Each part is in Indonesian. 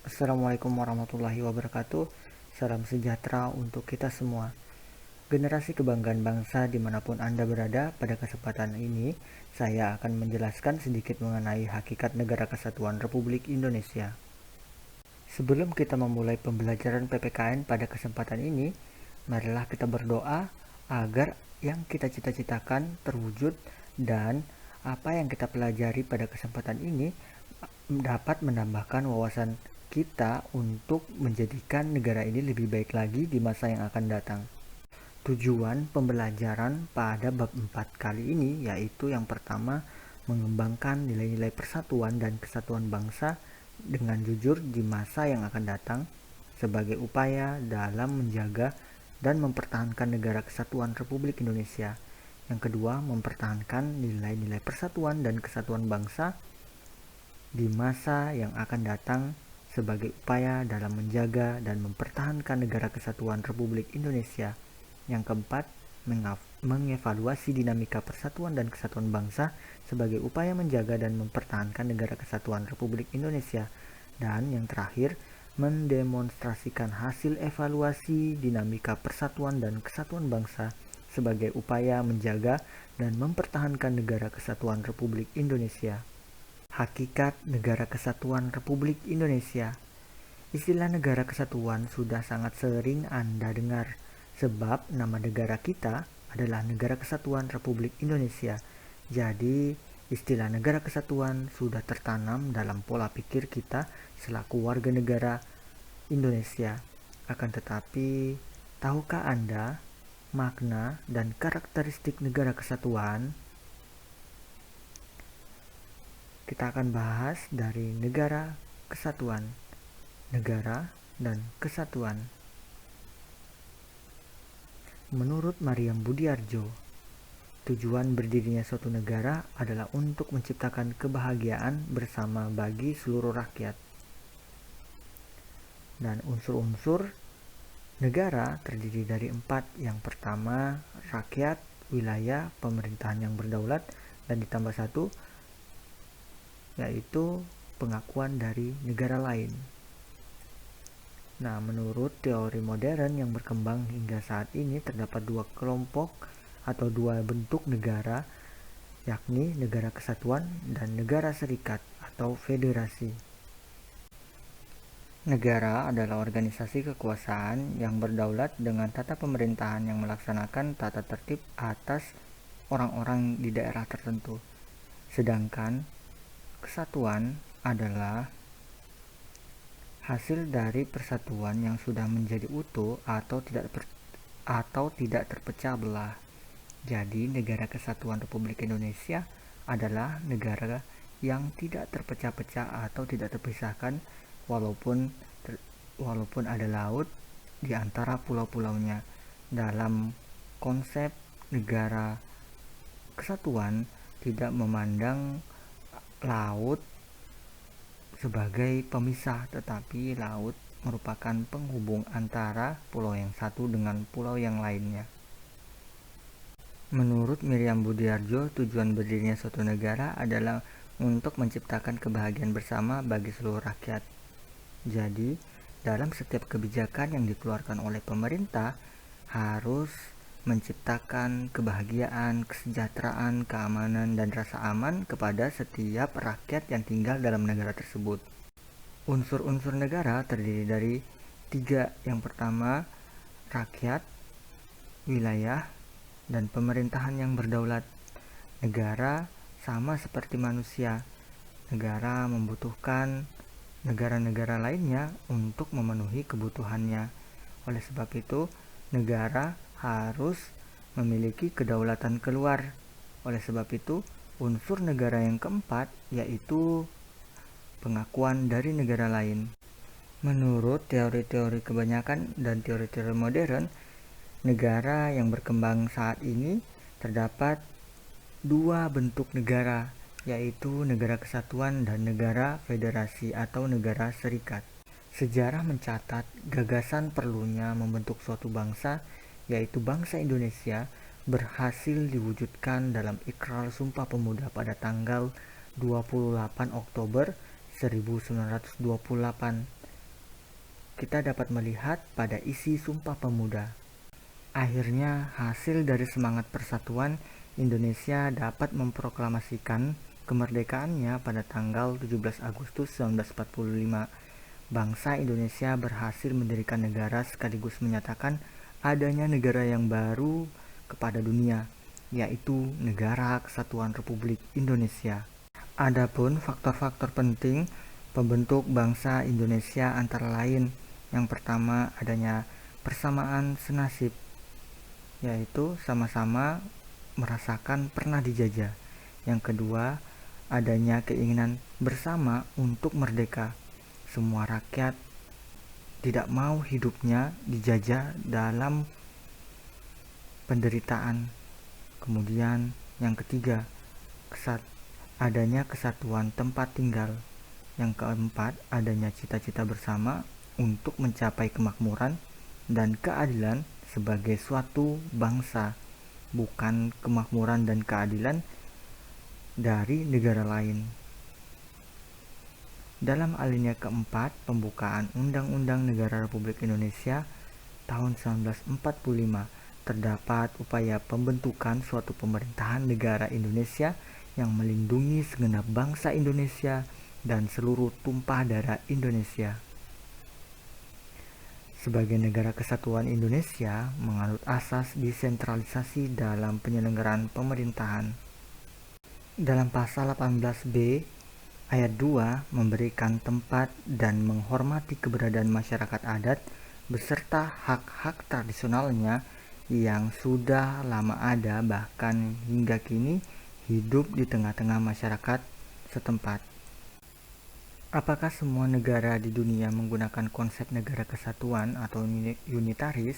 Assalamualaikum warahmatullahi wabarakatuh. Salam sejahtera untuk kita semua. Generasi kebanggaan bangsa dimanapun Anda berada, pada kesempatan ini saya akan menjelaskan sedikit mengenai hakikat Negara Kesatuan Republik Indonesia. Sebelum kita memulai pembelajaran PPKN pada kesempatan ini, marilah kita berdoa agar yang kita cita-citakan terwujud dan apa yang kita pelajari pada kesempatan ini dapat menambahkan wawasan kita untuk menjadikan negara ini lebih baik lagi di masa yang akan datang. Tujuan pembelajaran pada bab 4 kali ini yaitu yang pertama, mengembangkan nilai-nilai persatuan dan kesatuan bangsa dengan jujur di masa yang akan datang sebagai upaya dalam menjaga dan mempertahankan Negara Kesatuan Republik Indonesia. Yang kedua, mempertahankan nilai-nilai persatuan dan kesatuan bangsa di masa yang akan datang sebagai upaya dalam menjaga dan mempertahankan Negara Kesatuan Republik Indonesia. Yang keempat, mengevaluasi dinamika persatuan dan kesatuan bangsa sebagai upaya menjaga dan mempertahankan Negara Kesatuan Republik Indonesia. Dan yang terakhir, mendemonstrasikan hasil evaluasi dinamika persatuan dan kesatuan bangsa sebagai upaya menjaga dan mempertahankan Negara Kesatuan Republik Indonesia. Hakikat Negara Kesatuan Republik Indonesia. Istilah negara kesatuan sudah sangat sering Anda dengar, sebab nama negara kita adalah Negara Kesatuan Republik Indonesia. Jadi, istilah negara kesatuan sudah tertanam dalam pola pikir kita selaku warga negara Indonesia. Akan tetapi, tahukah Anda makna dan karakteristik negara kesatuan? Kita akan bahas dari negara kesatuan, negara dan kesatuan. Menurut Mariam Budiarjo, tujuan berdirinya suatu negara adalah untuk menciptakan kebahagiaan bersama bagi seluruh rakyat. Dan unsur-unsur negara terdiri dari 4. Yang pertama, rakyat, wilayah, pemerintahan yang berdaulat, dan ditambah 1, yaitu pengakuan dari negara lain. Nah, menurut teori modern yang berkembang hingga saat ini terdapat 2 kelompok atau 2 bentuk negara, yakni negara kesatuan dan negara serikat atau federasi. Negara adalah organisasi kekuasaan yang berdaulat dengan tata pemerintahan yang melaksanakan tata tertib atas orang-orang di daerah tertentu. Sedangkan kesatuan adalah hasil dari persatuan yang sudah menjadi utuh atau tidak terpecah belah. Jadi, Negara Kesatuan Republik Indonesia adalah negara yang tidak terpecah-pecah atau tidak terpisahkan walaupun ada laut di antara pulau-pulaunya. Dalam konsep negara kesatuan tidak memandang laut sebagai pemisah, tetapi laut merupakan penghubung antara pulau yang satu dengan pulau yang lainnya. Menurut Miriam Budiarjo, tujuan berdirinya suatu negara adalah untuk menciptakan kebahagiaan bersama bagi seluruh rakyat. Jadi, dalam setiap kebijakan yang dikeluarkan oleh pemerintah harus menciptakan kebahagiaan, kesejahteraan, keamanan, dan rasa aman kepada setiap rakyat yang tinggal dalam negara tersebut. Unsur-unsur negara terdiri dari 3. Yang pertama, rakyat, wilayah, dan pemerintahan yang berdaulat. Negara sama seperti manusia. Negara membutuhkan negara-negara lainnya untuk memenuhi kebutuhannya. Oleh sebab itu, negara harus memiliki kedaulatan keluar. Oleh sebab itu, unsur negara yang keempat yaitu pengakuan dari negara lain. Menurut teori-teori kebanyakan dan teori-teori modern, negara yang berkembang saat ini terdapat 2 bentuk negara, yaitu negara kesatuan dan negara federasi atau negara serikat. Sejarah mencatat gagasan perlunya membentuk suatu bangsa, yaitu bangsa Indonesia, berhasil diwujudkan dalam Ikrar Sumpah Pemuda pada tanggal 28 Oktober 1928 kita dapat melihat pada isi Sumpah Pemuda. Akhirnya, hasil dari semangat persatuan, Indonesia dapat memproklamasikan kemerdekaannya pada tanggal 17 Agustus 1945. Bangsa Indonesia berhasil mendirikan negara sekaligus menyatakan adanya negara yang baru kepada dunia, yaitu Negara Kesatuan Republik Indonesia. Adapun faktor-faktor penting pembentuk bangsa Indonesia antara lain, yang pertama adanya persamaan senasib, yaitu sama-sama merasakan pernah dijajah. Yang kedua, adanya keinginan bersama untuk merdeka. Semua rakyat tidak mau hidupnya dijajah dalam penderitaan. Kemudian yang ketiga, adanya kesatuan tempat tinggal. Yang keempat, adanya cita-cita bersama untuk mencapai kemakmuran dan keadilan sebagai suatu bangsa, bukan kemakmuran dan keadilan dari negara lain. Dalam alinea keempat pembukaan Undang-Undang Negara Republik Indonesia tahun 1945 terdapat upaya pembentukan suatu pemerintahan negara Indonesia yang melindungi segenap bangsa Indonesia dan seluruh tumpah darah Indonesia. Sebagai negara kesatuan, Indonesia menganut asas desentralisasi dalam penyelenggaraan pemerintahan. Dalam pasal 18B ayat 2 memberikan tempat dan menghormati keberadaan masyarakat adat beserta hak-hak tradisionalnya yang sudah lama ada, bahkan hingga kini hidup di tengah-tengah masyarakat setempat. Apakah semua negara di dunia menggunakan konsep negara kesatuan atau unitaris?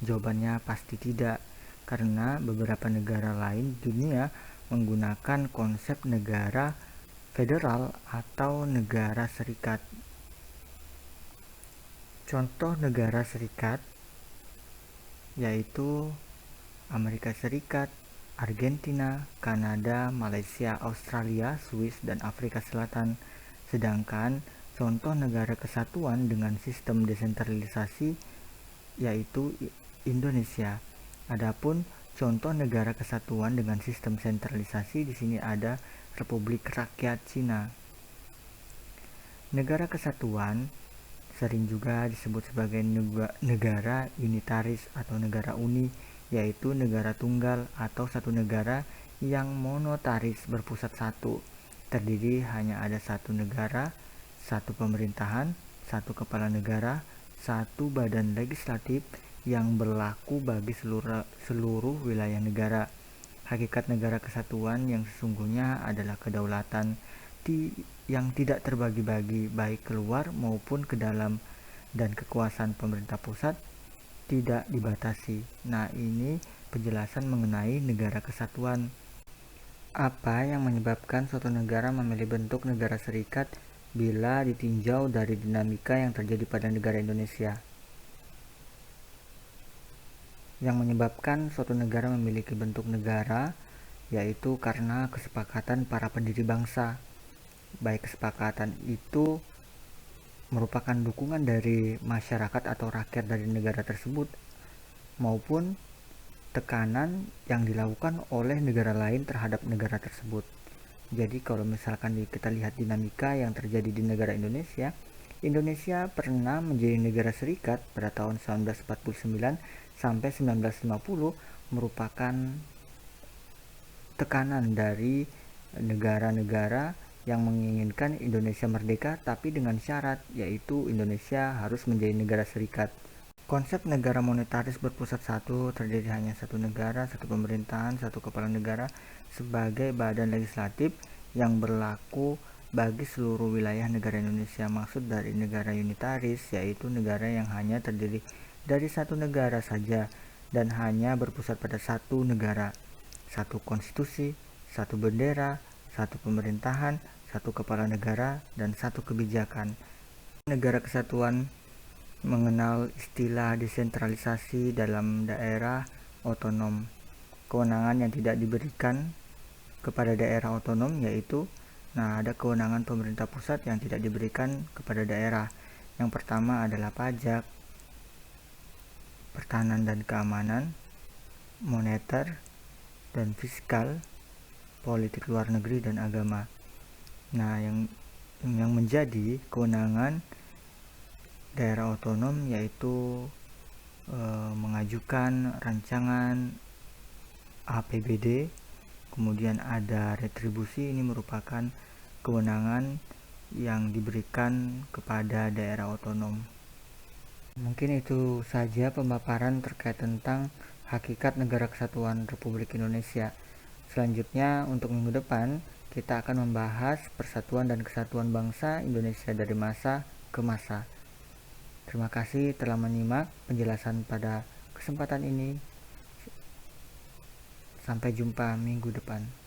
Jawabannya pasti tidak, karena beberapa negara lain di dunia menggunakan konsep negara federal atau negara serikat. Contoh negara serikat yaitu Amerika Serikat, Argentina, Kanada, Malaysia, Australia, Swiss, dan Afrika Selatan. Sedangkan contoh negara kesatuan dengan sistem desentralisasi yaitu Indonesia. Adapun contoh negara kesatuan dengan sistem sentralisasi di sini ada Republik Rakyat Cina. Negara kesatuan sering juga disebut sebagai negara unitaris atau negara uni, yaitu negara tunggal atau satu negara yang monotaris berpusat satu, terdiri hanya ada satu negara, satu pemerintahan, satu kepala negara, satu badan legislatif yang berlaku bagi seluruh wilayah negara. Hakikat negara kesatuan yang sesungguhnya adalah kedaulatan yang tidak terbagi-bagi baik keluar maupun ke dalam, dan kekuasaan pemerintah pusat tidak dibatasi. Nah, ini penjelasan mengenai negara kesatuan. Apa yang menyebabkan suatu negara memilih bentuk negara serikat bila ditinjau dari dinamika yang terjadi pada negara Indonesia? Yang menyebabkan suatu negara memiliki bentuk negara yaitu karena kesepakatan para pendiri bangsa. Baik kesepakatan itu merupakan dukungan dari masyarakat atau rakyat dari negara tersebut maupun tekanan yang dilakukan oleh negara lain terhadap negara tersebut. Jadi kalau misalkan kita lihat dinamika yang terjadi di negara Indonesia, Indonesia pernah menjadi negara serikat pada tahun 1949 sampai 1950 merupakan tekanan dari negara-negara yang menginginkan Indonesia merdeka, tapi dengan syarat yaitu Indonesia harus menjadi negara serikat. Konsep negara monetaris berpusat satu, terdiri hanya satu negara, satu pemerintahan, satu kepala negara sebagai badan legislatif yang berlaku bagi seluruh wilayah negara Indonesia. Maksud dari negara unitaris yaitu negara yang hanya terdiri dari satu negara saja dan hanya berpusat pada satu negara, satu konstitusi, satu bendera, satu pemerintahan, satu kepala negara, dan satu kebijakan. Negara kesatuan mengenal istilah desentralisasi dalam daerah otonom. Kewenangan yang tidak diberikan kepada daerah otonom yaitu ada kewenangan pemerintah pusat yang tidak diberikan kepada daerah. Yang pertama adalah pajak, pertahanan dan keamanan, moneter dan fiskal, politik luar negeri dan agama. Nah, yang menjadi kewenangan daerah otonom yaitu mengajukan rancangan APBD, kemudian ada retribusi. Ini merupakan kewenangan yang diberikan kepada daerah otonom. Mungkin itu saja pemaparan terkait tentang hakikat Negara Kesatuan Republik Indonesia. Selanjutnya untuk minggu depan kita akan membahas persatuan dan kesatuan bangsa Indonesia dari masa ke masa. Terima kasih telah menyimak penjelasan pada kesempatan ini. Sampai jumpa minggu depan.